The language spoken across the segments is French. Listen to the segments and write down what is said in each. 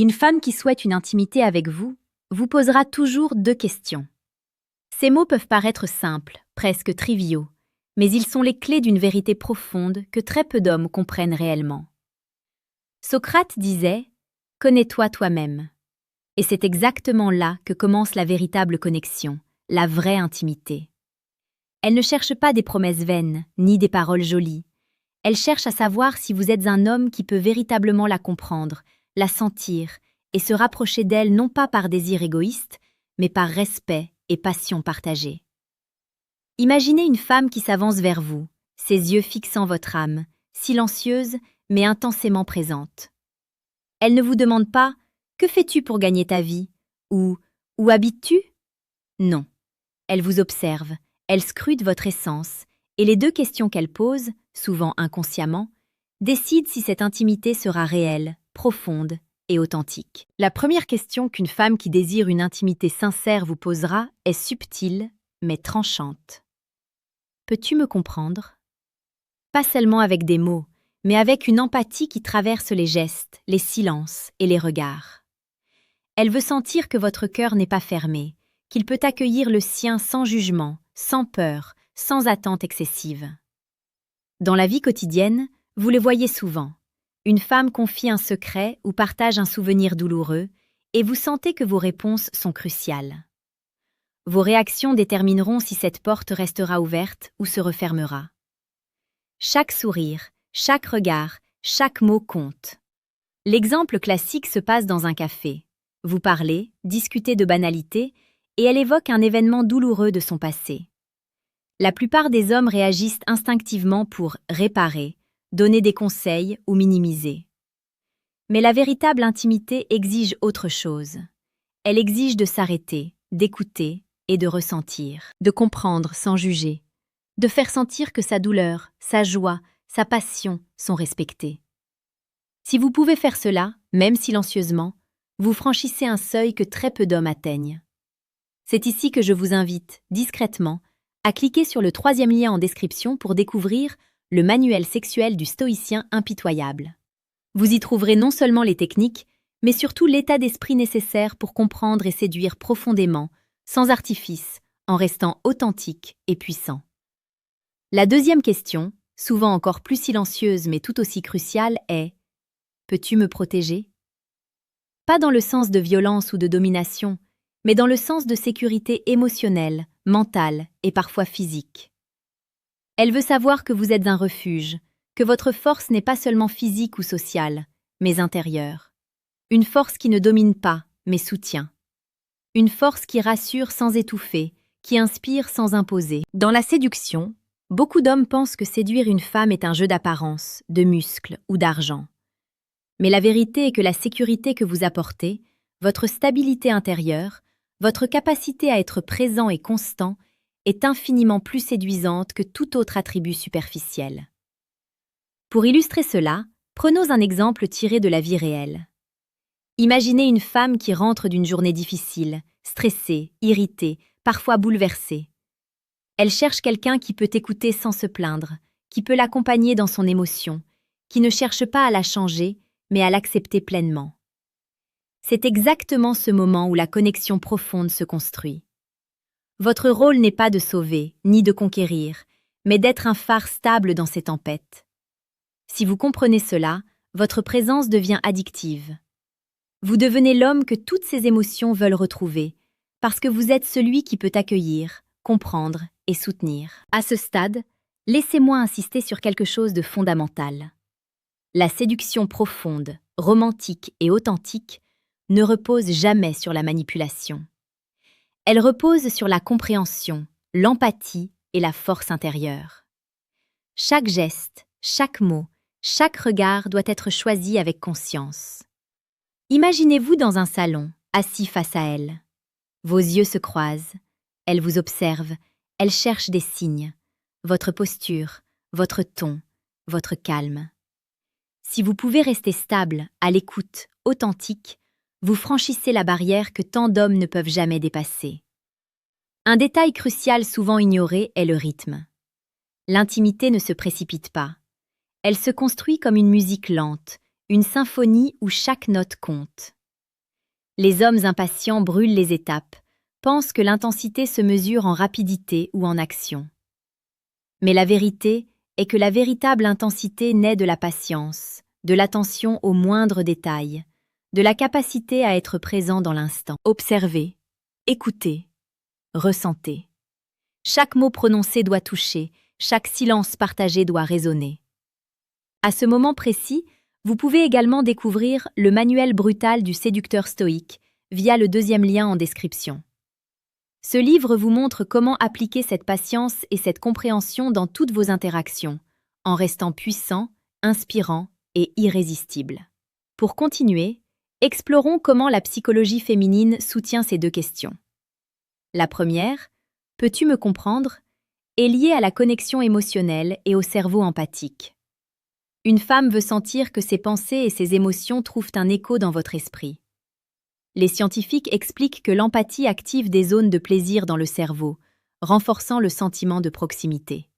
Une femme qui souhaite une intimité avec vous posera toujours 2 questions. Ces mots peuvent paraître simples, presque triviaux, mais ils sont les clés d'une vérité profonde que très peu d'hommes comprennent réellement. Socrate disait « Connais-toi toi-même ». Et c'est exactement là que commence la véritable connexion, la vraie intimité. Elle ne cherche pas des promesses vaines, ni des paroles jolies. Elle cherche à savoir si vous êtes un homme qui peut véritablement la comprendre, la sentir, et se rapprocher d'elle non pas par désir égoïste, mais par respect et passion partagée. Imaginez une femme qui s'avance vers vous, ses yeux fixant votre âme, silencieuse mais intensément présente. Elle ne vous demande pas « Que fais-tu pour gagner ta vie ?» ou « Où habites-tu ?» Non. Elle vous observe, elle scrute votre essence, et les 2 questions qu'elle pose, souvent inconsciemment, décident si cette intimité sera réelle, profonde et authentique. La première question qu'une femme qui désire une intimité sincère vous posera est subtile, mais tranchante. Peux-tu me comprendre ? Pas seulement avec des mots, mais avec une empathie qui traverse les gestes, les silences et les regards. Elle veut sentir que votre cœur n'est pas fermé, qu'il peut accueillir le sien sans jugement, sans peur, sans attente excessive. Dans la vie quotidienne, vous le voyez souvent. Une femme confie un secret ou partage un souvenir douloureux, et vous sentez que vos réponses sont cruciales. Vos réactions détermineront si cette porte restera ouverte ou se refermera. Chaque sourire, chaque regard, chaque mot compte. L'exemple classique se passe dans un café. Vous parlez, discutez de banalités, et elle évoque un événement douloureux de son passé. La plupart des hommes réagissent instinctivement pour réparer, donner des conseils ou minimiser. Mais la véritable intimité exige autre chose. Elle exige de s'arrêter, d'écouter et de ressentir, de comprendre sans juger, de faire sentir que sa douleur, sa joie, sa passion sont respectées. Si vous pouvez faire cela, même silencieusement, vous franchissez un seuil que très peu d'hommes atteignent. C'est ici que je vous invite, discrètement, à cliquer sur le 3e lien en description pour découvrir le manuel sexuel du stoïcien impitoyable. Vous y trouverez non seulement les techniques, mais surtout l'état d'esprit nécessaire pour comprendre et séduire profondément, sans artifice, en restant authentique et puissant. La 2e question, souvent encore plus silencieuse mais tout aussi cruciale, est « Peux-tu me protéger ?» Pas dans le sens de violence ou de domination, mais dans le sens de sécurité émotionnelle, mentale et parfois physique. Elle veut savoir que vous êtes un refuge, que votre force n'est pas seulement physique ou sociale, mais intérieure. Une force qui ne domine pas, mais soutient. Une force qui rassure sans étouffer, qui inspire sans imposer. Dans la séduction, beaucoup d'hommes pensent que séduire une femme est un jeu d'apparence, de muscles ou d'argent. Mais la vérité est que la sécurité que vous apportez, votre stabilité intérieure, votre capacité à être présent et constant, est infiniment plus séduisante que tout autre attribut superficiel. Pour illustrer cela, prenons un exemple tiré de la vie réelle. Imaginez une femme qui rentre d'une journée difficile, stressée, irritée, parfois bouleversée. Elle cherche quelqu'un qui peut écouter sans se plaindre, qui peut l'accompagner dans son émotion, qui ne cherche pas à la changer, mais à l'accepter pleinement. C'est exactement ce moment où la connexion profonde se construit. Votre rôle n'est pas de sauver, ni de conquérir, mais d'être un phare stable dans ces tempêtes. Si vous comprenez cela, votre présence devient addictive. Vous devenez l'homme que toutes ces émotions veulent retrouver, parce que vous êtes celui qui peut accueillir, comprendre et soutenir. À ce stade, laissez-moi insister sur quelque chose de fondamental. La séduction profonde, romantique et authentique ne repose jamais sur la manipulation. Elle repose sur la compréhension, l'empathie et la force intérieure. Chaque geste, chaque mot, chaque regard doit être choisi avec conscience. Imaginez-vous dans un salon, assis face à elle. Vos yeux se croisent, elle vous observe, elle cherche des signes, votre posture, votre ton, votre calme. Si vous pouvez rester stable, à l'écoute, authentique, vous franchissez la barrière que tant d'hommes ne peuvent jamais dépasser. Un détail crucial souvent ignoré est le rythme. L'intimité ne se précipite pas. Elle se construit comme une musique lente, une symphonie où chaque note compte. Les hommes impatients brûlent les étapes, pensent que l'intensité se mesure en rapidité ou en action. Mais la vérité est que la véritable intensité naît de la patience, de l'attention aux moindres détails, de la capacité à être présent dans l'instant. Observez, écoutez, ressentez. Chaque mot prononcé doit toucher, chaque silence partagé doit résonner. À ce moment précis, vous pouvez également découvrir le manuel brutal du séducteur stoïque via le deuxième lien en description. Ce livre vous montre comment appliquer cette patience et cette compréhension dans toutes vos interactions, en restant puissant, inspirant et irrésistible. Pour continuer, explorons comment la psychologie féminine soutient ces deux questions. La première, peux-tu me comprendre, est liée à la connexion émotionnelle et au cerveau empathique. Une femme veut sentir que ses pensées et ses émotions trouvent un écho dans votre esprit. Les scientifiques expliquent que l'empathie active des zones de plaisir dans le cerveau, renforçant le sentiment de proximité.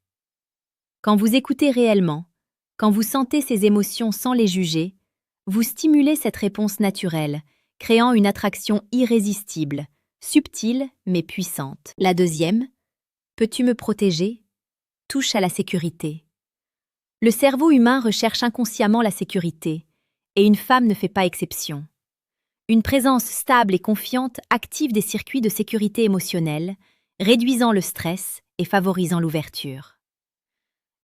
Quand vous écoutez réellement, quand vous sentez ces émotions sans les juger, vous stimulez cette réponse naturelle, créant une attraction irrésistible, subtile mais puissante. La deuxième, peux-tu me protéger, touche à la sécurité. Le cerveau humain recherche inconsciemment la sécurité, et une femme ne fait pas exception. Une présence stable et confiante active des circuits de sécurité émotionnelle, réduisant le stress et favorisant l'ouverture.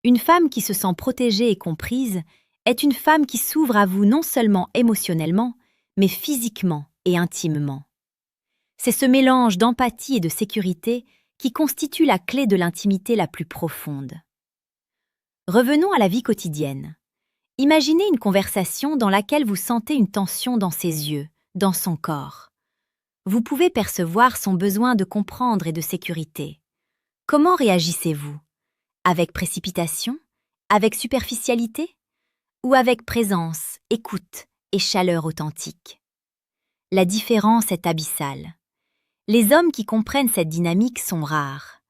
Une femme qui se sent protégée et comprise est une femme qui s'ouvre à vous non seulement émotionnellement, mais physiquement et intimement. C'est ce mélange d'empathie et de sécurité qui constitue la clé de l'intimité la plus profonde. Revenons à la vie quotidienne. Imaginez une conversation dans laquelle vous sentez une tension dans ses yeux, dans son corps. Vous pouvez percevoir son besoin de comprendre et de sécurité. Comment réagissez-vous? Avec précipitation? Avec superficialité? Ou avec présence, écoute et chaleur authentique? La différence est abyssale. Les hommes qui comprennent cette dynamique sont rares.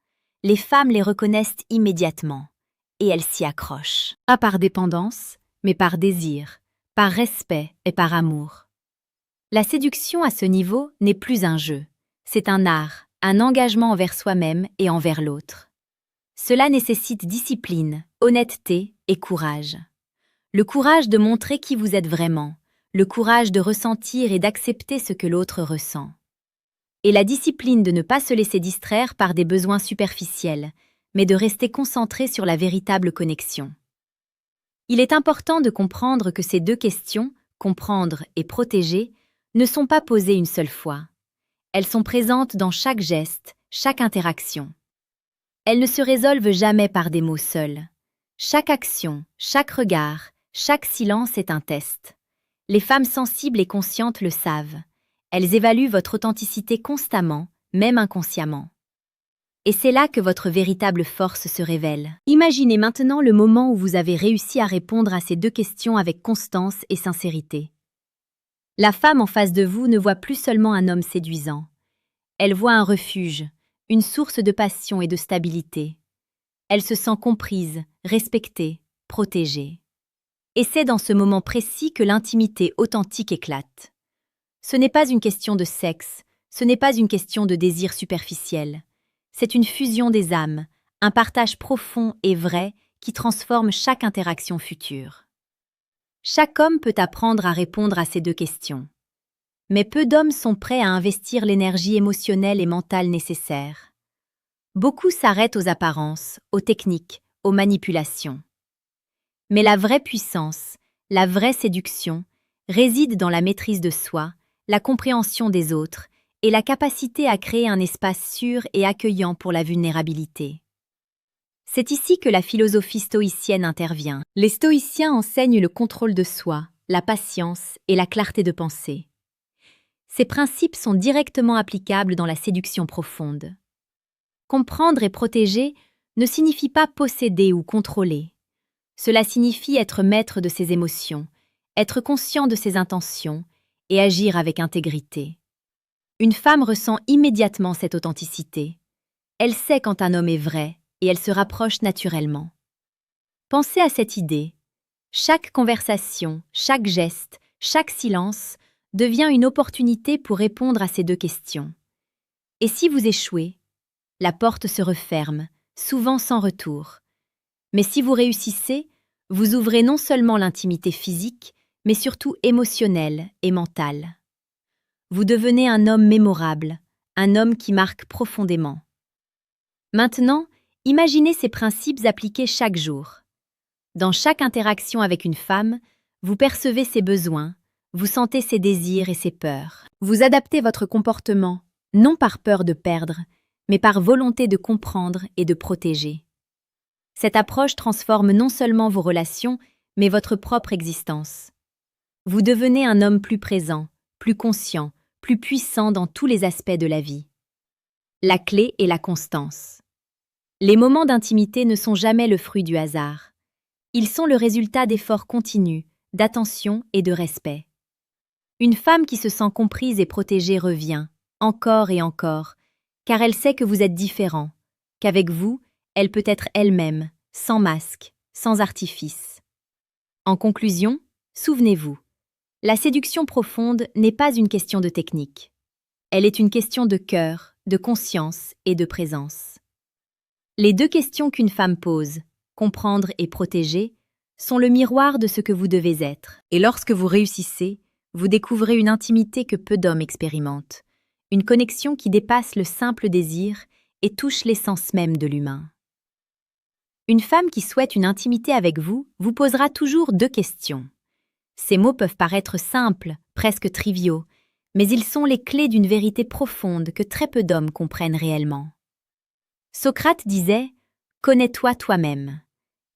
Les femmes les reconnaissent immédiatement, et elles s'y accrochent. Pas par dépendance, mais par désir, par respect et par amour. La séduction à ce niveau n'est plus un jeu, c'est un art, un engagement envers soi-même et envers l'autre. Cela nécessite discipline, honnêteté et courage. Le courage de montrer qui vous êtes vraiment, le courage de ressentir et d'accepter ce que l'autre ressent. Et la discipline de ne pas se laisser distraire par des besoins superficiels, mais de rester concentré sur la véritable connexion. Il est important de comprendre que ces deux questions, comprendre et protéger, ne sont pas posées une seule fois. Elles sont présentes dans chaque geste, chaque interaction. Elles ne se résolvent jamais par des mots seuls. Chaque action, chaque regard, chaque silence est un test. Les femmes sensibles et conscientes le savent. Elles évaluent votre authenticité constamment, même inconsciemment. Et c'est là que votre véritable force se révèle. Imaginez maintenant le moment où vous avez réussi à répondre à ces deux questions avec constance et sincérité. La femme en face de vous ne voit plus seulement un homme séduisant. Elle voit un refuge, une source de passion et de stabilité. Elle se sent comprise, respectée, protégée. Et c'est dans ce moment précis que l'intimité authentique éclate. Ce n'est pas une question de sexe, ce n'est pas une question de désir superficiel. C'est une fusion des âmes, un partage profond et vrai qui transforme chaque interaction future. Chaque homme peut apprendre à répondre à ces deux questions. Mais peu d'hommes sont prêts à investir l'énergie émotionnelle et mentale nécessaire. Beaucoup s'arrêtent aux apparences, aux techniques, aux manipulations. Mais la vraie puissance, la vraie séduction, réside dans la maîtrise de soi, la compréhension des autres et la capacité à créer un espace sûr et accueillant pour la vulnérabilité. C'est ici que la philosophie stoïcienne intervient. Les stoïciens enseignent le contrôle de soi, la patience et la clarté de pensée. Ces principes sont directement applicables dans la séduction profonde. Comprendre et protéger ne signifie pas posséder ou contrôler. Cela signifie être maître de ses émotions, être conscient de ses intentions et agir avec intégrité. Une femme ressent immédiatement cette authenticité. Elle sait quand un homme est vrai et elle se rapproche naturellement. Pensez à cette idée. Chaque conversation, chaque geste, chaque silence devient une opportunité pour répondre à ces deux questions. Et si vous échouez, la porte se referme, souvent sans retour. Mais si vous réussissez, vous ouvrez non seulement l'intimité physique, mais surtout émotionnelle et mentale. Vous devenez un homme mémorable, un homme qui marque profondément. Maintenant, imaginez ces principes appliqués chaque jour. Dans chaque interaction avec une femme, vous percevez ses besoins, vous sentez ses désirs et ses peurs. Vous adaptez votre comportement, non par peur de perdre, mais par volonté de comprendre et de protéger. Cette approche transforme non seulement vos relations, mais votre propre existence. Vous devenez un homme plus présent, plus conscient, plus puissant dans tous les aspects de la vie. La clé est la constance. Les moments d'intimité ne sont jamais le fruit du hasard. Ils sont le résultat d'efforts continus, d'attention et de respect. Une femme qui se sent comprise et protégée revient, encore et encore, car elle sait que vous êtes différent, qu'avec vous, elle peut être elle-même, sans masque, sans artifice. En conclusion, souvenez-vous, la séduction profonde n'est pas une question de technique. Elle est une question de cœur, de conscience et de présence. Les deux questions qu'une femme pose, comprendre et protéger, sont le miroir de ce que vous devez être. Et lorsque vous réussissez, vous découvrez une intimité que peu d'hommes expérimentent, une connexion qui dépasse le simple désir et touche l'essence même de l'humain. Une femme qui souhaite une intimité avec vous posera toujours deux questions. Ces mots peuvent paraître simples, presque triviaux, mais ils sont les clés d'une vérité profonde que très peu d'hommes comprennent réellement. Socrate disait « Connais-toi toi-même ».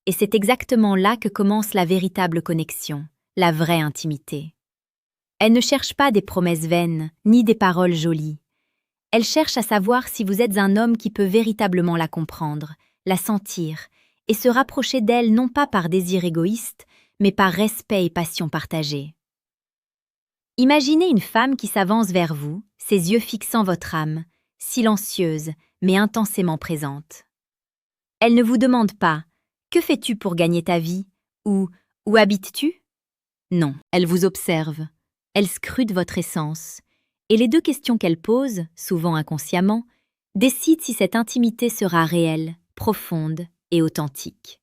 Et c'est exactement là que commence la véritable connexion, la vraie intimité. Elle ne cherche pas des promesses vaines, ni des paroles jolies. Elle cherche à savoir si vous êtes un homme qui peut véritablement la comprendre, la sentir, et se rapprocher d'elle non pas par désir égoïste, mais par respect et passion partagée. Imaginez une femme qui s'avance vers vous, ses yeux fixant votre âme, silencieuse, mais intensément présente. Elle ne vous demande pas « Que fais-tu pour gagner ta vie ?» ou « Où habites-tu ?» Non, elle vous observe. Elle scrute votre essence, et les deux questions qu'elle pose, souvent inconsciemment, décident si cette intimité sera réelle, profonde et authentique.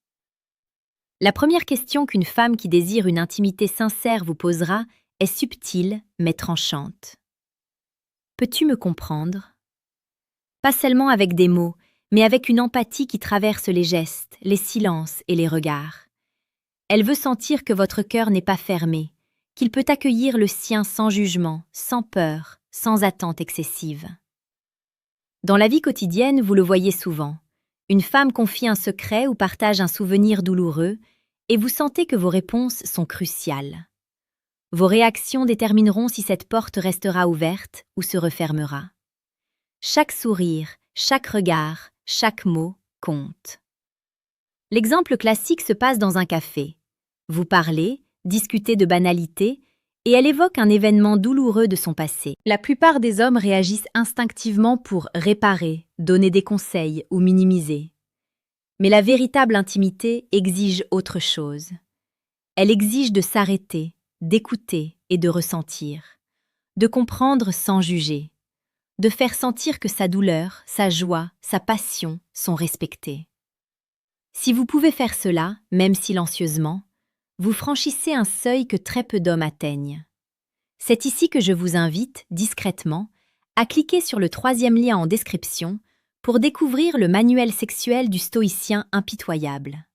La première question qu'une femme qui désire une intimité sincère vous posera est subtile mais tranchante. Peux-tu me comprendre? Pas seulement avec des mots, mais avec une empathie qui traverse les gestes, les silences et les regards. Elle veut sentir que votre cœur n'est pas fermé, qu'il peut accueillir le sien sans jugement, sans peur, sans attente excessive. Dans la vie quotidienne, vous le voyez souvent. Une femme confie un secret ou partage un souvenir douloureux, et vous sentez que vos réponses sont cruciales. Vos réactions détermineront si cette porte restera ouverte ou se refermera. Chaque sourire, chaque regard, chaque mot compte. L'exemple classique se passe dans un café. Vous parlez, discutez de banalités, et elle évoque un événement douloureux de son passé. La plupart des hommes réagissent instinctivement pour réparer, donner des conseils ou minimiser. Mais la véritable intimité exige autre chose. Elle exige de s'arrêter, d'écouter et de ressentir, de comprendre sans juger, de faire sentir que sa douleur, sa joie, sa passion sont respectées. Si vous pouvez faire cela, même silencieusement, vous franchissez un seuil que très peu d'hommes atteignent. C'est ici que je vous invite, discrètement, à cliquer sur le 3e lien en description pour découvrir le manuel sexuel du stoïcien impitoyable.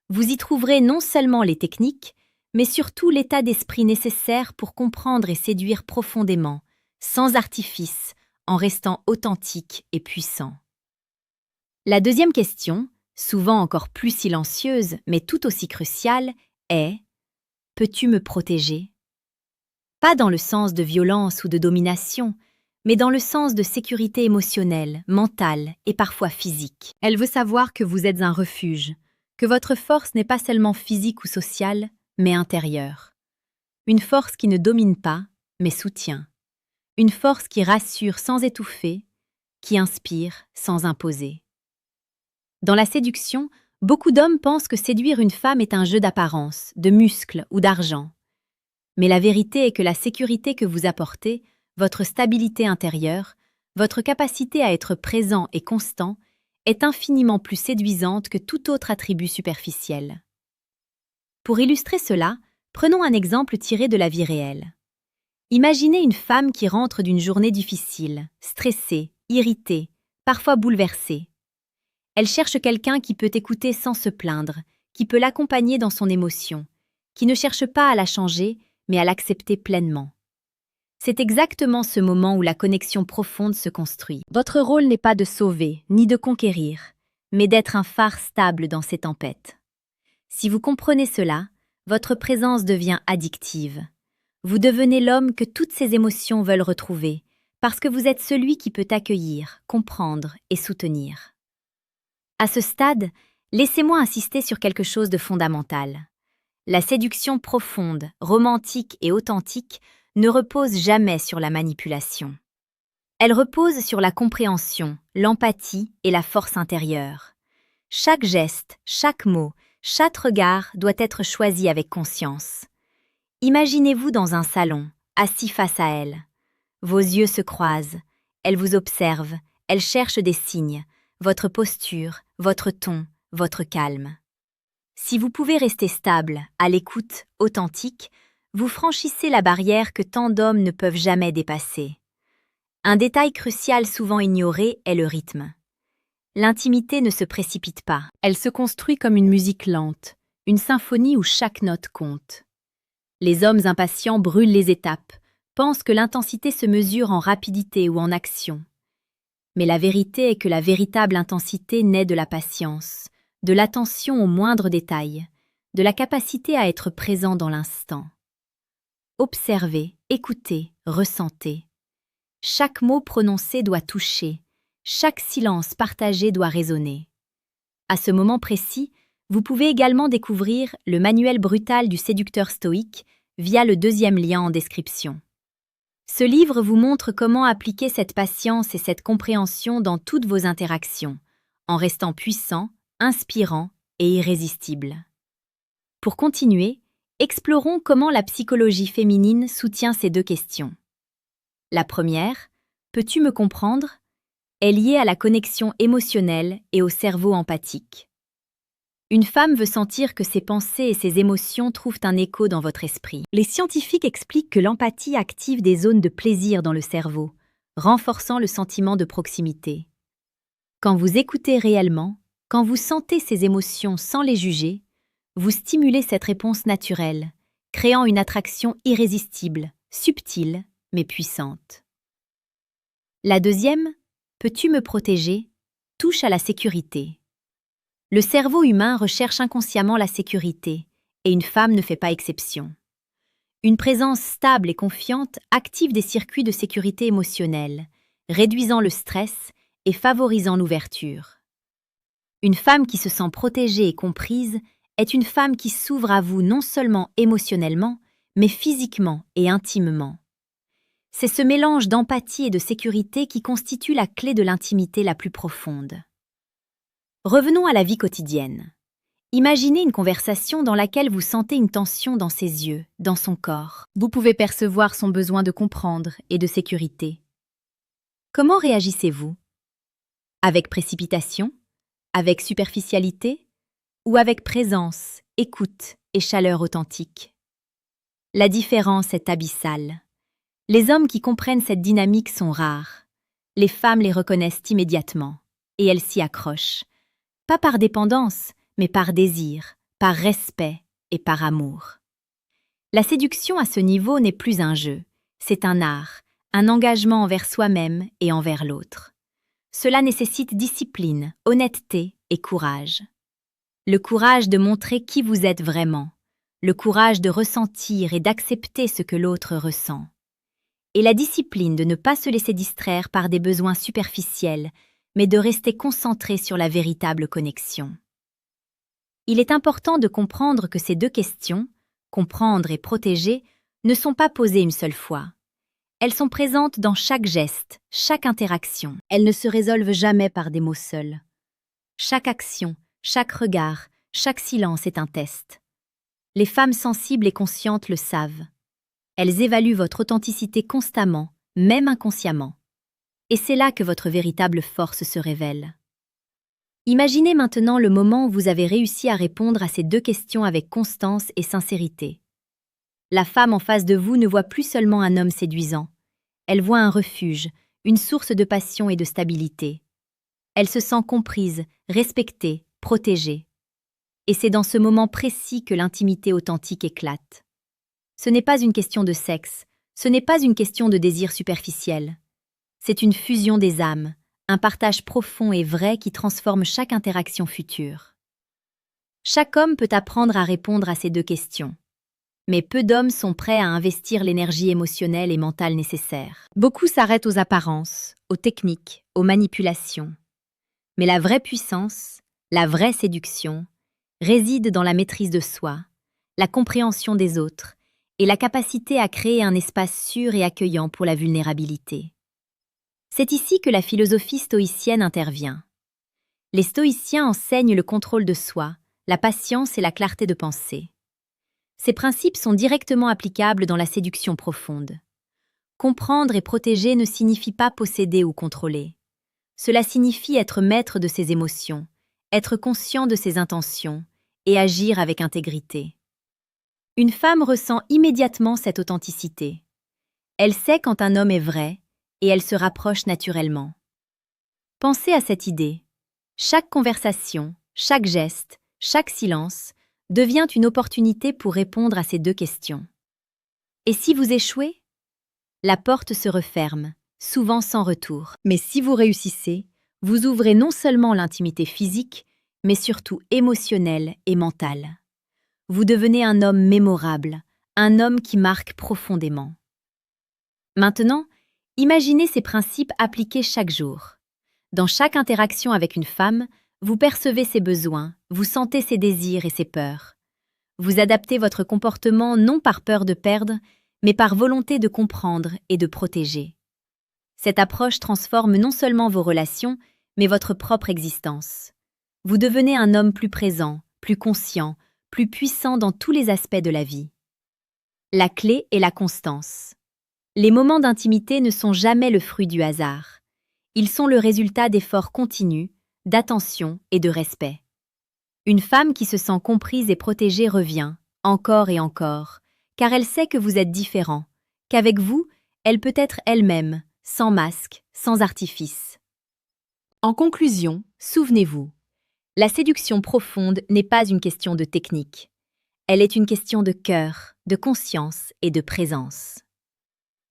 Vous y trouverez non seulement les techniques, mais surtout l'état d'esprit nécessaire pour comprendre et séduire profondément, sans artifice, en restant authentique et puissant. La deuxième question, souvent encore plus silencieuse mais tout aussi cruciale, est « Peux-tu me protéger ?» Pas dans le sens de violence ou de domination, mais dans le sens de sécurité émotionnelle, mentale et parfois physique. Elle veut savoir que vous êtes un refuge, que votre force n'est pas seulement physique ou sociale, mais intérieure. Une force qui ne domine pas, mais soutient. Une force qui rassure sans étouffer, qui inspire sans imposer. Dans la séduction, beaucoup d'hommes pensent que séduire une femme est un jeu d'apparence, de muscles ou d'argent. Mais la vérité est que la sécurité que vous apportez, votre stabilité intérieure, votre capacité à être présent et constant, est infiniment plus séduisante que tout autre attribut superficiel. Pour illustrer cela, prenons un exemple tiré de la vie réelle. Imaginez une femme qui rentre d'une journée difficile, stressée, irritée, parfois bouleversée. Elle cherche quelqu'un qui peut écouter sans se plaindre, qui peut l'accompagner dans son émotion, qui ne cherche pas à la changer, mais à l'accepter pleinement. C'est exactement ce moment où la connexion profonde se construit. Votre rôle n'est pas de sauver, ni de conquérir, mais d'être un phare stable dans ces tempêtes. Si vous comprenez cela, votre présence devient addictive. Vous devenez l'homme que toutes ces émotions veulent retrouver, parce que vous êtes celui qui peut accueillir, comprendre et soutenir. À ce stade, laissez-moi insister sur quelque chose de fondamental. La séduction profonde, romantique et authentique ne repose jamais sur la manipulation. Elle repose sur la compréhension, l'empathie et la force intérieure. Chaque geste, chaque mot, chaque regard doit être choisi avec conscience. Imaginez-vous dans un salon, assis face à elle. Vos yeux se croisent, elle vous observe, elle cherche des signes, votre posture, votre ton, votre calme. Si vous pouvez rester stable, à l'écoute, authentique, vous franchissez la barrière que tant d'hommes ne peuvent jamais dépasser. Un détail crucial souvent ignoré est le rythme. L'intimité ne se précipite pas, elle se construit comme une musique lente, une symphonie où chaque note compte. Les hommes impatients brûlent les étapes, pensent que l'intensité se mesure en rapidité ou en action. Mais la vérité est que la véritable intensité naît de la patience, de l'attention aux moindres détails, de la capacité à être présent dans l'instant. Observez, écoutez, ressentez. Chaque mot prononcé doit toucher, chaque silence partagé doit résonner. À ce moment précis, vous pouvez également découvrir le manuel brutal du séducteur stoïque via le deuxième lien en description. Ce livre vous montre comment appliquer cette patience et cette compréhension dans toutes vos interactions, en restant puissant, inspirant et irrésistible. Pour continuer, explorons comment la psychologie féminine soutient ces deux questions. La première, peux-tu me comprendre, est liée à la connexion émotionnelle et au cerveau empathique. Une femme veut sentir que ses pensées et ses émotions trouvent un écho dans votre esprit. Les scientifiques expliquent que l'empathie active des zones de plaisir dans le cerveau, renforçant le sentiment de proximité. Quand vous écoutez réellement, quand vous sentez ces émotions sans les juger, vous stimulez cette réponse naturelle, créant une attraction irrésistible, subtile, mais puissante. La deuxième, peux-tu me protéger, touche à la sécurité. Le cerveau humain recherche inconsciemment la sécurité, et une femme ne fait pas exception. Une présence stable et confiante active des circuits de sécurité émotionnelle, réduisant le stress et favorisant l'ouverture. Une femme qui se sent protégée et comprise est une femme qui s'ouvre à vous non seulement émotionnellement, mais physiquement et intimement. C'est ce mélange d'empathie et de sécurité qui constitue la clé de l'intimité la plus profonde. Revenons à la vie quotidienne. Imaginez une conversation dans laquelle vous sentez une tension dans ses yeux, dans son corps. Vous pouvez percevoir son besoin de comprendre et de sécurité. Comment réagissez-vous? Avec précipitation? Avec superficialité? Ou avec présence, écoute et chaleur authentique? La différence est abyssale. Les hommes qui comprennent cette dynamique sont rares. Les femmes les reconnaissent immédiatement, et elles s'y accrochent. Pas par dépendance, mais par désir, par respect et par amour. La séduction à ce niveau n'est plus un jeu, c'est un art, un engagement envers soi-même et envers l'autre. Cela nécessite discipline, honnêteté et courage. Le courage de montrer qui vous êtes vraiment, le courage de ressentir et d'accepter ce que l'autre ressent. Et la discipline de ne pas se laisser distraire par des besoins superficiels, mais de rester concentré sur la véritable connexion. Il est important de comprendre que ces deux questions, comprendre et protéger, ne sont pas posées une seule fois. Elles sont présentes dans chaque geste, chaque interaction. Elles ne se résolvent jamais par des mots seuls. Chaque action, chaque regard, chaque silence est un test. Les femmes sensibles et conscientes le savent. Elles évaluent votre authenticité constamment, même inconsciemment. Et c'est là que votre véritable force se révèle. Imaginez maintenant le moment où vous avez réussi à répondre à ces deux questions avec constance et sincérité. La femme en face de vous ne voit plus seulement un homme séduisant. Elle voit un refuge, une source de passion et de stabilité. Elle se sent comprise, respectée, protégée. Et c'est dans ce moment précis que l'intimité authentique éclate. Ce n'est pas une question de sexe, ce n'est pas une question de désir superficiel. C'est une fusion des âmes, un partage profond et vrai qui transforme chaque interaction future. Chaque homme peut apprendre à répondre à ces deux questions. Mais peu d'hommes sont prêts à investir l'énergie émotionnelle et mentale nécessaire. Beaucoup s'arrêtent aux apparences, aux techniques, aux manipulations. Mais la vraie puissance, la vraie séduction, réside dans la maîtrise de soi, la compréhension des autres et la capacité à créer un espace sûr et accueillant pour la vulnérabilité. C'est ici que la philosophie stoïcienne intervient. Les stoïciens enseignent le contrôle de soi, la patience et la clarté de pensée. Ces principes sont directement applicables dans la séduction profonde. Comprendre et protéger ne signifie pas posséder ou contrôler. Cela signifie être maître de ses émotions, être conscient de ses intentions et agir avec intégrité. Une femme ressent immédiatement cette authenticité. Elle sait quand un homme est vrai et elle se rapproche naturellement. Pensez à cette idée. Chaque conversation, chaque geste, chaque silence devient une opportunité pour répondre à ces deux questions. Et si vous échouez? La porte se referme, souvent sans retour. Mais si vous réussissez, vous ouvrez non seulement l'intimité physique, mais surtout émotionnelle et mentale. Vous devenez un homme mémorable, un homme qui marque profondément. Maintenant, imaginez ces principes appliqués chaque jour. Dans chaque interaction avec une femme, vous percevez ses besoins, vous sentez ses désirs et ses peurs. Vous adaptez votre comportement non par peur de perdre, mais par volonté de comprendre et de protéger. Cette approche transforme non seulement vos relations, mais votre propre existence. Vous devenez un homme plus présent, plus conscient, plus puissant dans tous les aspects de la vie. La clé est la constance. Les moments d'intimité ne sont jamais le fruit du hasard. Ils sont le résultat d'efforts continus, d'attention et de respect. Une femme qui se sent comprise et protégée revient, encore et encore, car elle sait que vous êtes différent, qu'avec vous, elle peut être elle-même, sans masque, sans artifice. En conclusion, souvenez-vous, la séduction profonde n'est pas une question de technique. Elle est une question de cœur, de conscience et de présence.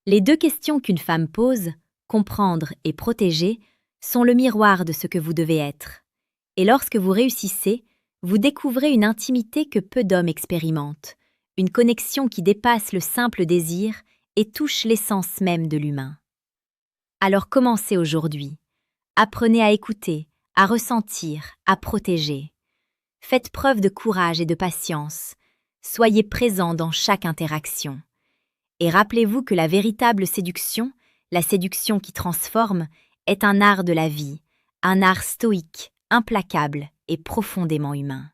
Les deux questions qu'une femme pose, comprendre et protéger, sont le miroir de ce que vous devez être. Et lorsque vous réussissez, vous découvrez une intimité que peu d'hommes expérimentent, une connexion qui dépasse le simple désir et touche l'essence même de l'humain. Alors commencez aujourd'hui. Apprenez à écouter, à ressentir, à protéger. Faites preuve de courage et de patience. Soyez présent dans chaque interaction. Et rappelez-vous que la véritable séduction, la séduction qui transforme, est un art de la vie, un art stoïque, implacable et profondément humain.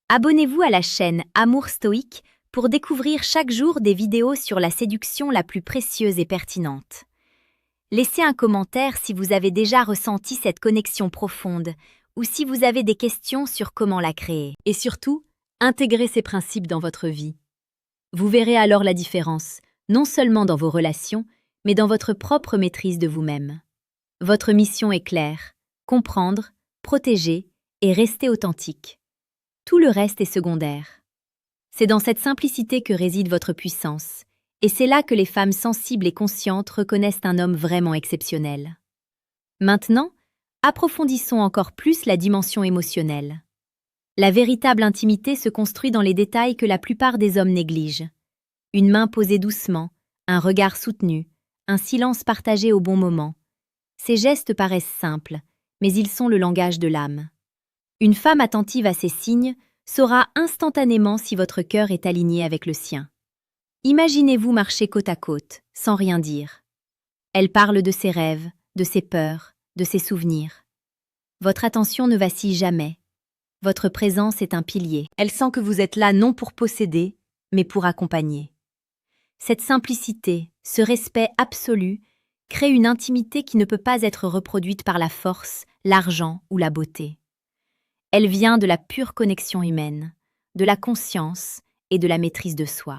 Abonnez-vous à la chaîne Amour Stoïque pour découvrir chaque jour des vidéos sur la séduction la plus précieuse et pertinente. Laissez un commentaire si vous avez déjà ressenti cette connexion profonde ou si vous avez des questions sur comment la créer. Et surtout, intégrez ces principes dans votre vie. Vous verrez alors la différence, non seulement dans vos relations, mais dans votre propre maîtrise de vous-même. Votre mission est claire, comprendre, protéger et rester authentique. Tout le reste est secondaire. C'est dans cette simplicité que réside votre puissance, et c'est là que les femmes sensibles et conscientes reconnaissent un homme vraiment exceptionnel. Maintenant, approfondissons encore plus la dimension émotionnelle. La véritable intimité se construit dans les détails que la plupart des hommes négligent. Une main posée doucement, un regard soutenu, un silence partagé au bon moment. Ces gestes paraissent simples, mais ils sont le langage de l'âme. Une femme attentive à ces signes saura instantanément si votre cœur est aligné avec le sien. Imaginez-vous marcher côte à côte, sans rien dire. Elle parle de ses rêves, de ses peurs, de ses souvenirs. Votre attention ne vacille jamais. Votre présence est un pilier. Elle sent que vous êtes là non pour posséder, mais pour accompagner. Cette simplicité, ce respect absolu, crée une intimité qui ne peut pas être reproduite par la force, l'argent ou la beauté. Elle vient de la pure connexion humaine, de la conscience et de la maîtrise de soi.